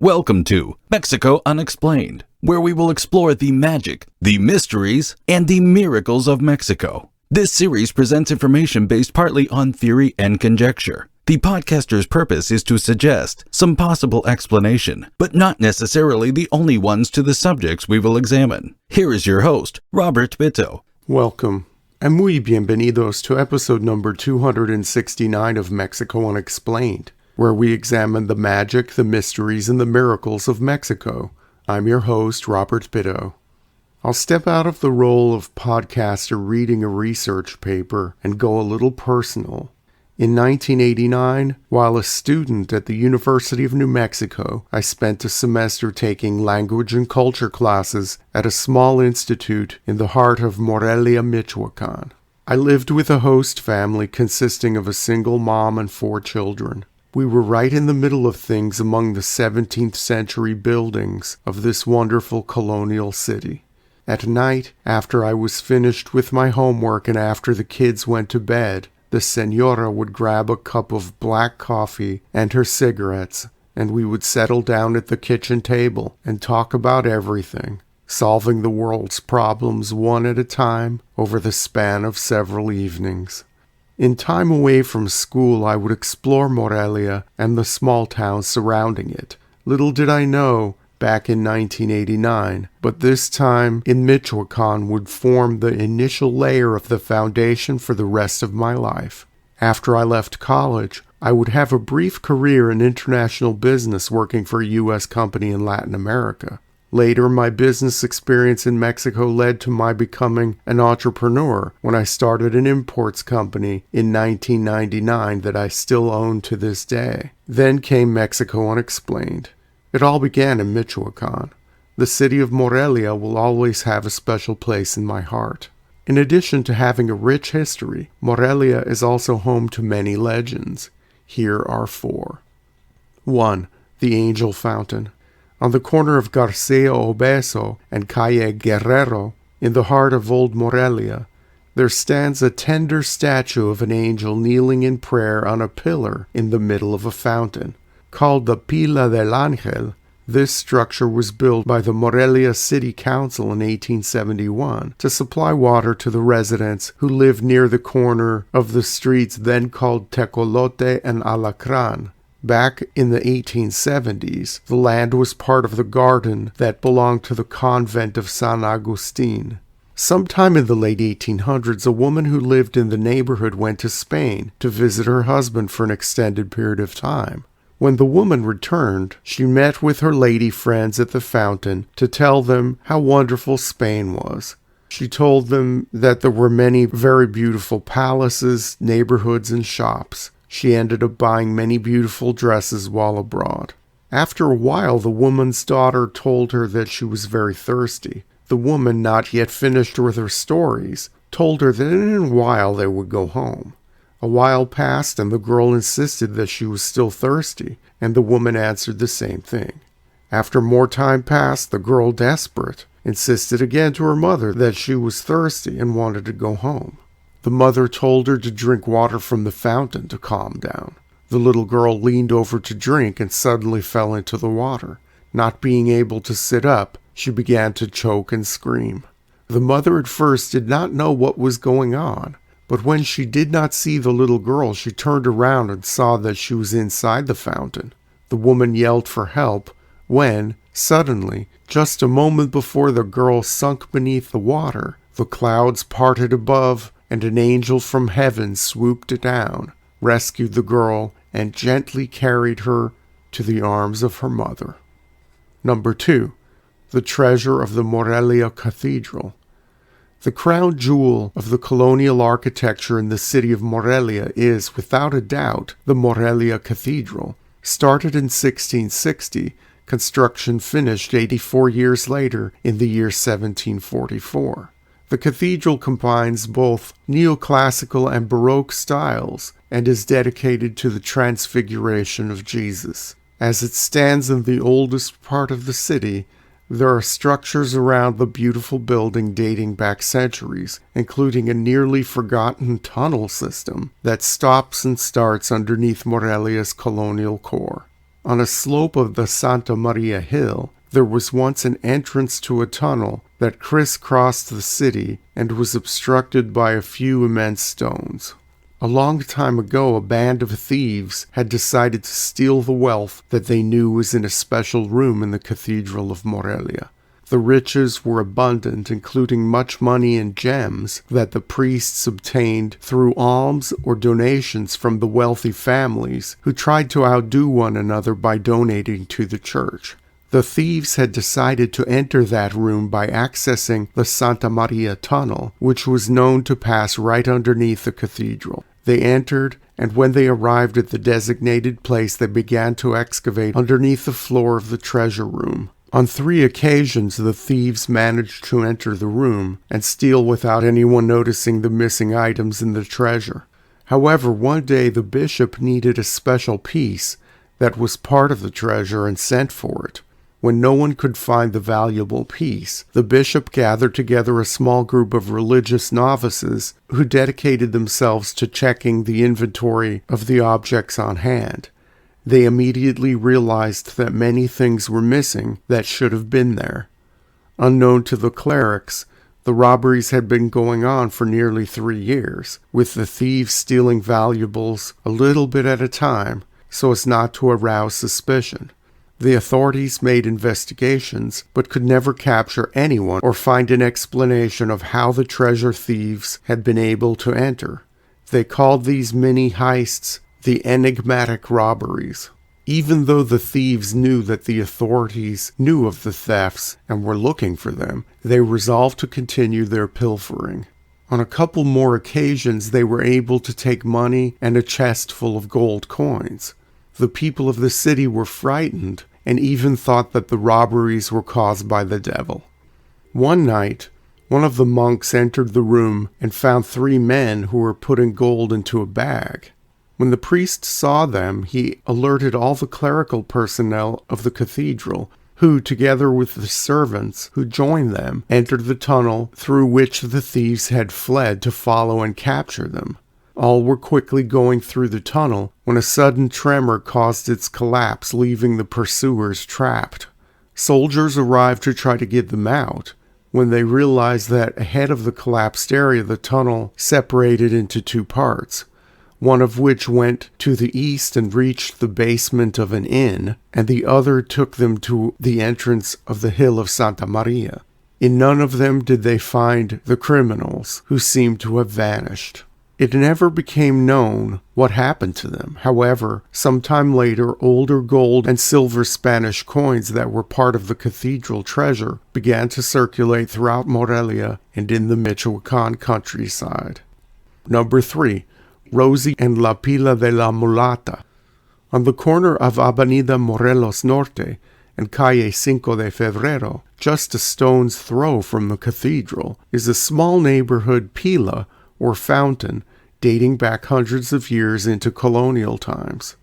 Welcome to Mexico Unexplained, where we will explore the magic, the mysteries, and the miracles of Mexico. This series presents information based partly on theory and conjecture. The podcaster's purpose is to suggest some possible explanation, but not necessarily the only ones to the subjects we will examine. Here is your host, Robert Bitto. Welcome, and muy bienvenidos to episode number 269 of Mexico Unexplained, where we examine the magic, the mysteries, and the miracles of Mexico. I'm your host, Robert Bitto. I'll step out of the role of podcaster reading a research paper and go a little personal. In 1989, while a student at the University of New Mexico, I spent a semester taking language and culture classes at a small institute in the heart of Morelia, Michoacán. I lived with a host family consisting of a single mom and 4 children. We were right in the middle of things among the 17th century buildings of this wonderful colonial city. At night, after I was finished with my homework and after the kids went to bed, the señora would grab a cup of black coffee and her cigarettes, and we would settle down at the kitchen table and talk about everything, solving the world's problems one at a time over the span of several evenings. In time away from school, I would explore Morelia and the small towns surrounding it. Little did I know, back in 1989, but this time in Michoacán would form the initial layer of the foundation for the rest of my life. After I left college, I would have a brief career in international business working for a U.S. company in Latin America. Later, my business experience in Mexico led to my becoming an entrepreneur when I started an imports company in 1999 that I still own to this day. Then came Mexico Unexplained. It all began in Michoacán. The city of Morelia will always have a special place in my heart. In addition to having a rich history, Morelia is also home to many legends. Here are 4. 1. The Angel Fountain. On the corner of Garcia Obeso and Calle Guerrero, in the heart of Old Morelia, there stands a tender statue of an angel kneeling in prayer on a pillar in the middle of a fountain. Called the Pila del Ángel, this structure was built by the Morelia City Council in 1871 to supply water to the residents who lived near the corner of the streets then called Tecolote and Alacrán. Back in the 1870s, the land was part of the garden that belonged to the convent of San Agustin. Sometime in the late 1800s, a woman who lived in the neighborhood went to Spain to visit her husband for an extended period of time. When the woman returned, she met with her lady friends at the fountain to tell them how wonderful Spain was. She told them that there were many very beautiful palaces, neighborhoods, and shops. She ended up buying many beautiful dresses while abroad. After a while, the woman's daughter told her that she was very thirsty. The woman, not yet finished with her stories, told her that in a while they would go home. A while passed, and the girl insisted that she was still thirsty, and the woman answered the same thing. After more time passed, the girl, desperate, insisted again to her mother that she was thirsty and wanted to go home. The mother told her to drink water from the fountain to calm down. The little girl leaned over to drink and suddenly fell into the water. Not being able to sit up, she began to choke and scream. The mother at first did not know what was going on, but when she did not see the little girl, she turned around and saw that she was inside the fountain. The woman yelled for help when, suddenly, just a moment before the girl sunk beneath the water, the clouds parted above and an angel from heaven swooped down, rescued the girl, and gently carried her to the arms of her mother. Number 2. The treasure of the Morelia Cathedral. The crown jewel of the colonial architecture in the city of Morelia is, without a doubt, the Morelia Cathedral. Started in 1660, construction finished 84 years later in the year 1744. The cathedral combines both neoclassical and Baroque styles and is dedicated to the Transfiguration of Jesus. As it stands in the oldest part of the city, there are structures around the beautiful building dating back centuries, including a nearly forgotten tunnel system that stops and starts underneath Morelia's colonial core. On a slope of the Santa Maria Hill, there was once an entrance to a tunnel that crisscrossed the city and was obstructed by a few immense stones. A long time ago, a band of thieves had decided to steal the wealth that they knew was in a special room in the Cathedral of Morelia. The riches were abundant, including much money and gems that the priests obtained through alms or donations from the wealthy families who tried to outdo one another by donating to the church. The thieves had decided to enter that room by accessing the Santa Maria tunnel, which was known to pass right underneath the cathedral. They entered, and when they arrived at the designated place, they began to excavate underneath the floor of the treasure room. On 3 occasions, the thieves managed to enter the room and steal without anyone noticing the missing items in the treasure. However, one day the bishop needed a special piece that was part of the treasure and sent for it. When no one could find the valuable piece, the bishop gathered together a small group of religious novices who dedicated themselves to checking the inventory of the objects on hand. They immediately realized that many things were missing that should have been there. Unknown to the clerics, the robberies had been going on for nearly 3 years, with the thieves stealing valuables a little bit at a time so as not to arouse suspicion. The authorities made investigations, but could never capture anyone or find an explanation of how the treasure thieves had been able to enter. They called these mini heists the enigmatic robberies. Even though the thieves knew that the authorities knew of the thefts and were looking for them, they resolved to continue their pilfering. On a couple more occasions, they were able to take money and a chest full of gold coins. The people of the city were frightened and even thought that the robberies were caused by the devil. One night, one of the monks entered the room and found 3 men who were putting gold into a bag. When the priest saw them, he alerted all the clerical personnel of the cathedral, who, together with the servants who joined them, entered the tunnel through which the thieves had fled to follow and capture them. All were quickly going through the tunnel when a sudden tremor caused its collapse, leaving the pursuers trapped. Soldiers arrived to try to get them out. When they realized that ahead of the collapsed area, the tunnel separated into 2 parts, one of which went to the east and reached the basement of an inn, and the other took them to the entrance of the hill of Santa Maria. In none of them did they find the criminals, who seemed to have vanished. It never became known what happened to them. However, sometime later, older gold and silver Spanish coins that were part of the cathedral treasure began to circulate throughout Morelia and in the Michoacán countryside. Number 3. Rosie and La Pila de la Mulata. On the corner of Avenida Morelos Norte and Calle 5 de Febrero, just a stone's throw from the cathedral, is a small neighborhood pila, or fountain, dating back hundreds of years into colonial times.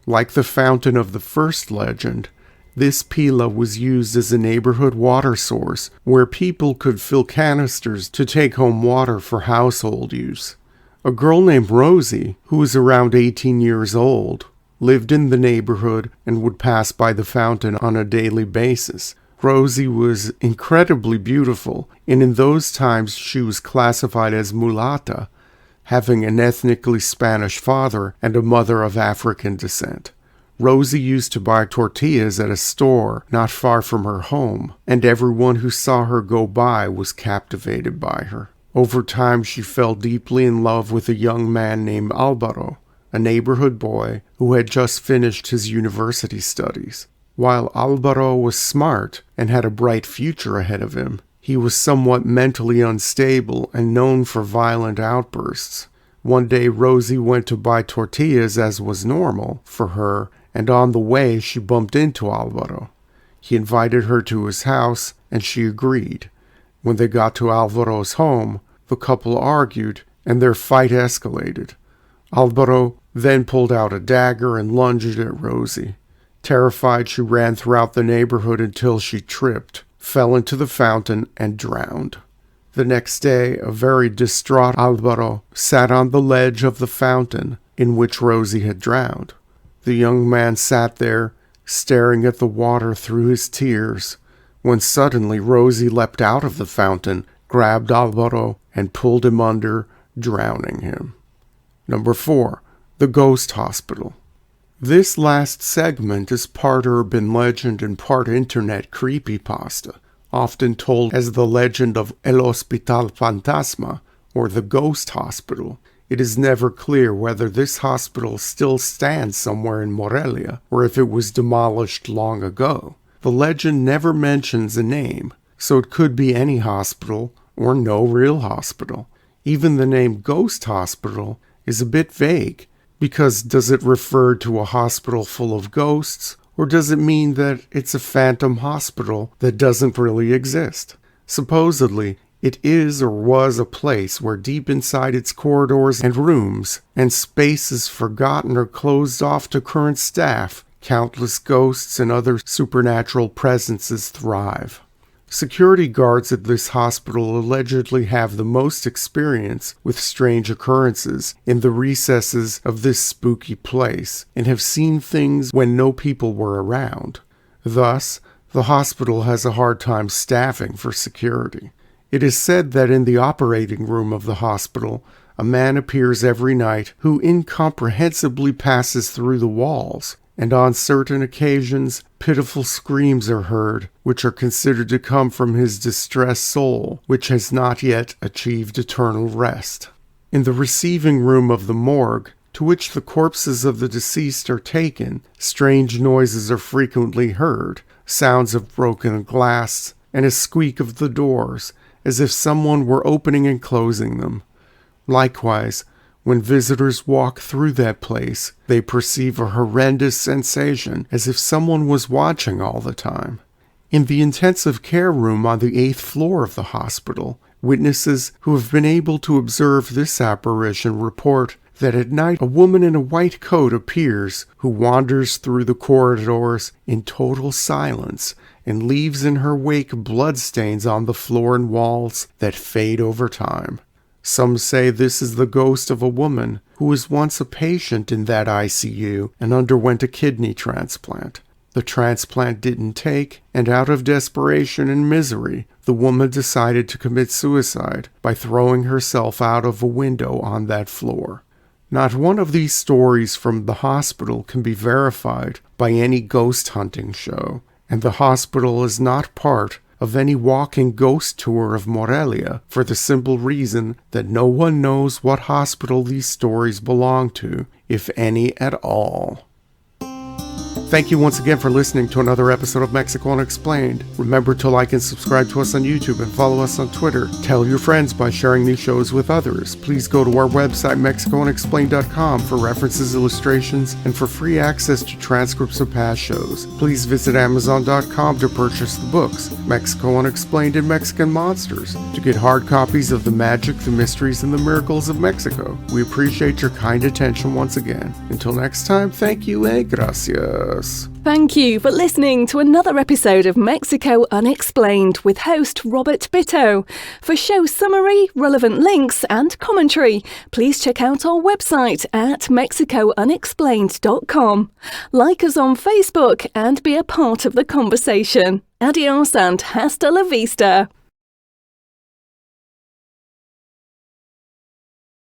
Like the fountain of the first legend, this pila was used as a neighborhood water source where people could fill canisters to take home water for household use. A girl named Rosie, who was around 18 years old, lived in the neighborhood and would pass by the fountain on a daily basis. Rosie was incredibly beautiful, and in those times she was classified as Mulata, having an ethnically Spanish father and a mother of African descent. Rosie used to buy tortillas at a store not far from her home, and everyone who saw her go by was captivated by her. Over time, she fell deeply in love with a young man named Alvaro, a neighborhood boy who had just finished his university studies. While Alvaro was smart and had a bright future ahead of him, he was somewhat mentally unstable and known for violent outbursts. One day, Rosie went to buy tortillas as was normal for her, and on the way she bumped into Alvaro. He invited her to his house, and she agreed. When they got to Alvaro's home, the couple argued, and their fight escalated. Alvaro then pulled out a dagger and lunged at Rosie. Terrified, she ran throughout the neighborhood until she tripped, fell into the fountain, and drowned. The next day, a very distraught Alvaro sat on the ledge of the fountain in which Rosie had drowned. The young man sat there, staring at the water through his tears, when suddenly Rosie leapt out of the fountain, grabbed Alvaro, and pulled him under, drowning him. Number 4. The Ghost Hospital. This last segment is part urban legend and part internet creepypasta, often told as the legend of El Hospital Fantasma, or the Ghost Hospital. It is never clear whether this hospital still stands somewhere in Morelia, or if it was demolished long ago. The legend never mentions a name, so it could be any hospital or no real hospital. Even the name Ghost Hospital is a bit vague, because does it refer to a hospital full of ghosts, or does it mean that it's a phantom hospital that doesn't really exist? Supposedly, it is or was a place where deep inside its corridors and rooms and spaces forgotten or closed off to current staff, countless ghosts and other supernatural presences thrive. Security guards at this hospital allegedly have the most experience with strange occurrences in the recesses of this spooky place and have seen things when no people were around. Thus, the hospital has a hard time staffing for security. It is said that in the operating room of the hospital, a man appears every night who incomprehensibly passes through the walls, and on certain occasions, pitiful screams are heard, which are considered to come from his distressed soul, which has not yet achieved eternal rest. In the receiving room of the morgue, to which the corpses of the deceased are taken, strange noises are frequently heard, sounds of broken glass, and a squeak of the doors, as if someone were opening and closing them. Likewise, when visitors walk through that place, they perceive a horrendous sensation as if someone was watching all the time. In the intensive care room on the 8th floor of the hospital, witnesses who have been able to observe this apparition report that at night a woman in a white coat appears who wanders through the corridors in total silence and leaves in her wake bloodstains on the floor and walls that fade over time. Some say this is the ghost of a woman who was once a patient in that ICU and underwent a kidney transplant. The transplant didn't take, and out of desperation and misery, the woman decided to commit suicide by throwing herself out of a window on that floor. Not one of these stories from the hospital can be verified by any ghost hunting show, and the hospital is not part of any walking ghost tour of Morelia for the simple reason that no one knows what hospital these stories belong to, if any at all. Thank you once again for listening to another episode of Mexico Unexplained. Remember to like and subscribe to us on YouTube and follow us on Twitter. Tell your friends by sharing these shows with others. Please go to our website, MexicoUnexplained.com, for references, illustrations, and for free access to transcripts of past shows. Please visit Amazon.com to purchase the books, Mexico Unexplained and Mexican Monsters, to get hard copies of The Magic, the Mysteries, and the Miracles of Mexico. We appreciate your kind attention once again. Until next time, thank you and gracias. Thank you for listening to another episode of Mexico Unexplained with host Robert Bitto. For show summary, relevant links and commentary, please check out our website at mexicounexplained.com. Like us on Facebook and be a part of the conversation. Adios and hasta la vista.